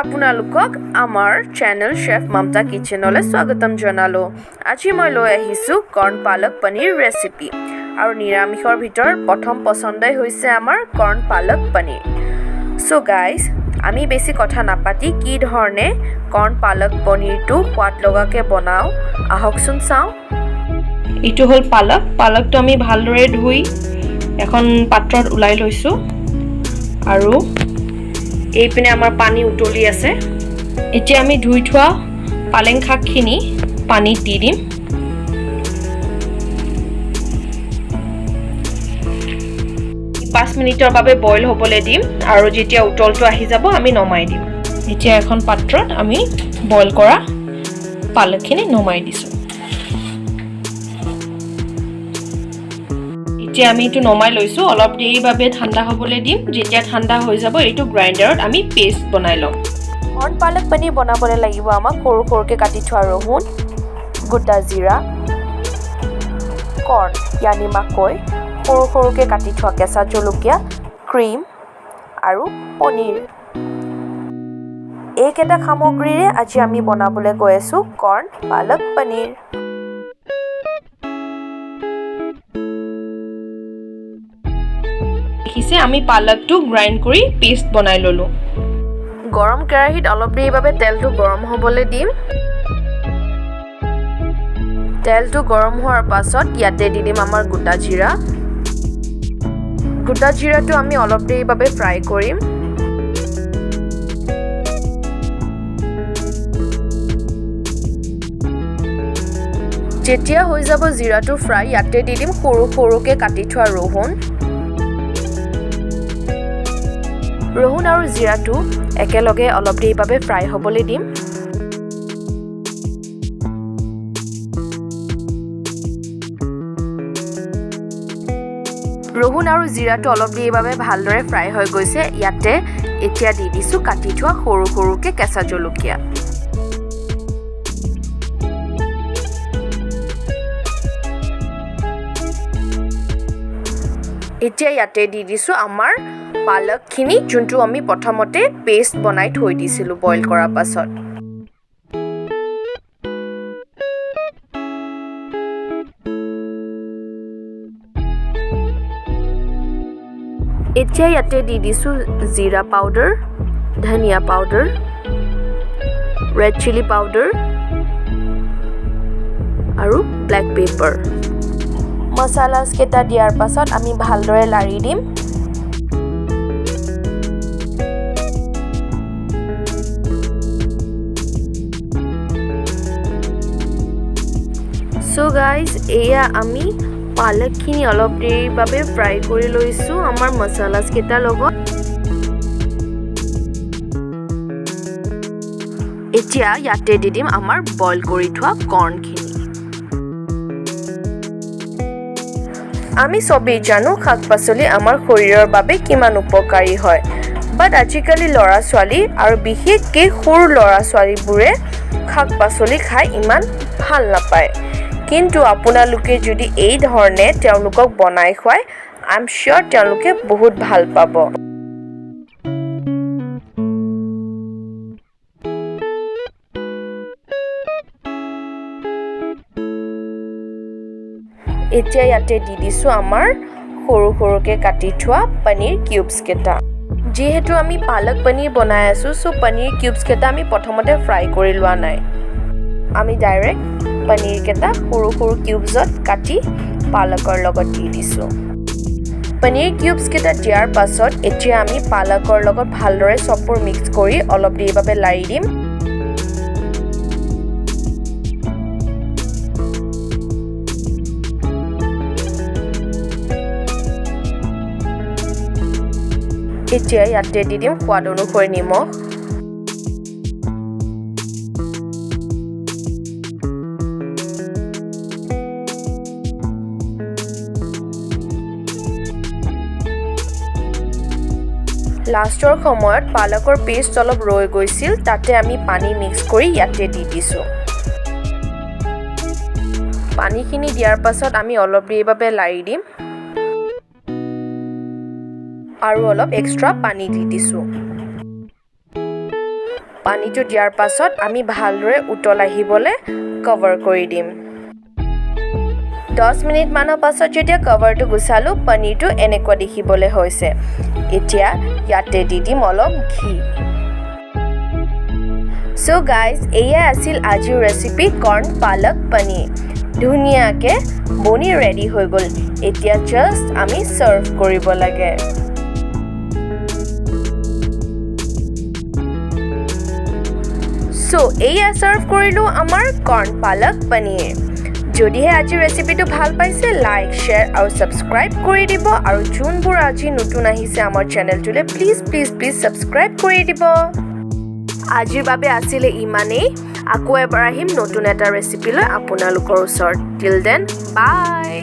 আপোনালোকক আমাৰ channel chef মমতা কিচেনলৈ স্বাগতম জনালো। আজি মই লৈ আহিছো কৰ্ণ পালক পনীৰ ৰেচিপি আৰু নিৰামিষৰ ভিতৰ প্ৰথম পছন্দই হৈছে আমাৰ কৰ্ণ পালক পনীৰ। সো গাইজ আমি বেছি কথা নাপাতি কি ধৰণে কৰ্ণ পালক পনীৰটো সোৱাদ লগাকে বনাও আহকচোন চাওঁ। এইটো হ'ল পালকটো আমি ভালদৰে ধুই এখন পাত্ৰত উলাই লৈছো আৰু এইপিনে আমাৰ পানী উতলি আছে। এতিয়া আমি ধুই থোৱা পালেং শাকখিনি পানীত দি দিম। 5 মিনিটৰ বাবে বইল হ'বলৈ দিম আৰু যেতিয়া উতলটো আহি যাব আমি নমাই দিম। এতিয়া এখন পাত্ৰত আমি বইল কৰা পালকখিনি নমাই দিছো। এতিয়া আমি এইটো নমাই লৈছো, অলপ দেৰি বাবে ঠাণ্ডা হ'বলৈ দিম। যেতিয়া ঠাণ্ডা হৈ যাব এইটো গ্ৰাইণ্ডাৰত আমি পেষ্ট বনাই লম। কৰ্ণ পালক পনীৰ বনাবলৈ লাগিব আমাক সৰু সৰুকৈ কাটি থোৱা ৰহুন, গোটা জিৰা, কৰ্ণ ইয়ানি মাকৈ, সৰু সৰুকৈ কাটি থোৱা কেঁচা জলকীয়া, ক্ৰীম আৰু পনীৰ। এইকেইটা সামগ্ৰীৰে আজি আমি বনাবলৈ গৈ আছো কৰ্ণ পালক পনীৰ। দেখিছে আমি পালকটো গ্ৰাইণ্ড কৰি পেষ্ট বনাই ললো। গৰম কেৰাহীত অলপ দেৰি বাবে তেলটো গৰম হ'বলৈ দিম। তেলটো গৰম হোৱাৰ পাছত ইয়াতে দি দিম আমাৰ গোটা জিৰা। গোটা জিৰাটো আমি অলপ দেৰি বাবে ফ্ৰাই কৰিম। যেতিয়া হৈ যাব জিৰাটো ফ্ৰাই, ইয়াতে দি দিম সৰু সৰুকৈ কাটি থোৱা ৰহুন। ৰহুন আৰু জিৰাটো একেলগে অলপ দেৰি বাবে ফ্ৰাই হ'বলৈ দিম। ৰহুন আৰু জিৰাটো অলপ দেৰি বাবে ভালদৰে ফ্ৰাই হৈ গৈছে। ইয়াতে এতিয়া দি দিছোঁ কাটি থোৱা সৰু সৰুকৈ কেঁচা জলকীয়া। এতিয়া ইয়াতে দি দিছোঁ আমাৰ পালকখিনি, যোনটো আমি প্ৰথমতে পেষ্ট বনাই থৈ দিছিলোঁ বইল কৰাৰ পাছত। এতিয়া ইয়াতে দি দিছোঁ জিৰা পাউডাৰ, ধনিয়া পাউডাৰ, ৰেড চিলি পাউডাৰ আৰু ব্লেক পেপাৰ। মছলাছকেইটা দিয়াৰ পাছত আমি ভালদৰে লাৰি দিম। সো গাইজ এয়া আমি পালকখিনি অলপ দেৰিৰ বাবে ফ্ৰাই কৰি লৈছোঁ আমাৰ মছলাছকেইটাৰ লগত। এতিয়া ইয়াতে দি দিম আমাৰ বইল কৰি থোৱা কৰ্ণখিনি। আমি চবেই জানো শাক পাচলি আমাৰ শৰীৰৰ বাবে কিমান উপকাৰী হয়, বাট আজিকালি ল'ৰা ছোৱালী আৰু বিশেষকৈ সৰু ল'ৰা ছোৱালীবোৰে শাক পাচলি খাই ইমান ভাল নাপায়। কিন্তু আপোনালোকে যদি এই ধৰণে তেওঁলোকক বনাই খুৱায়, আই এম চিয়'ৰ তেওঁলোকে বহুত ভাল পাব। এতিয়া ইয়াতে দি দিছোঁ আমাৰ সৰু সৰুকৈ কাটি থোৱা পনীৰ কিউবছকেইটা। যিহেতু আমি পালক পনীৰ বনাই আছোঁ, চ' পনীৰ কিউবছকেইটা আমি প্ৰথমতে ফ্ৰাই কৰি লোৱা নাই। আমি ডাইৰেক্ট পনীৰকেইটা সৰু সৰু কিউবছত কাটি পালকৰ লগত দি দিছোঁ। পনীৰ কিউবছকেইটা দিয়াৰ পাছত এতিয়া আমি পালকৰ লগত ভালদৰে চববোৰ মিক্স কৰি অলপ দেৰিৰ বাবে লাৰি দিম। এতিয়া ইয়াতে দি দিম সোৱাদ অনুসৰি নিমখ। লাষ্টৰ সময়ত পালকৰ পেষ্ট অলপ ৰৈ গৈছিল, তাতে আমি পানী মিক্স কৰি ইয়াতে দি দিছোঁ। পানীখিনি দিয়াৰ পাছত আমি অলপ দেৰিৰ বাবে লাৰি দিম আৰু অলপ এক্সট্ৰা পানী দি দিছোঁ। পানীটো দিয়াৰ পাছত আমি ভালদৰে উতল আহিবলৈ কভাৰ কৰি দিম 10 মিনিট মানৰ পাছত যেতিয়া কভাৰটো গুচালো পনীৰটো এনেকুৱা দেখিবলৈ হৈছে এতিয়া ইয়াতে দি দিম অলপ ঘি So guys, এয়া আছিল আজিৰ ৰেচিপি কৰ্ণ পালক পনীৰ ধুনীয়াকৈ বনি ৰেডি হৈ গ'ল এতিয়া জাস্ট আমি সাৰ্ভ কৰিব লাগে So এয়া সাৰ্ভ কৰিলো আমাৰ কৰ্ণ পালক পনীৰ যদিহে আজিৰ ৰেচিপিটো ভাল পাইছে লাইক শেয়াৰ আৰু সাবস্ক্ৰাইব কৰি দিব আৰু যোনবোৰ আজি নতুন আহিছে আমাৰ চেনেলটোলৈ প্লিজ সাবস্ক্ৰাইব কৰি দিব আজিৰ বাবে আছিলে ইমানেই আকৌ এবাৰ আহিম নতুন এটা ৰেচিপি লৈ আপোনালোকৰ ওচৰত টিল দেন বাই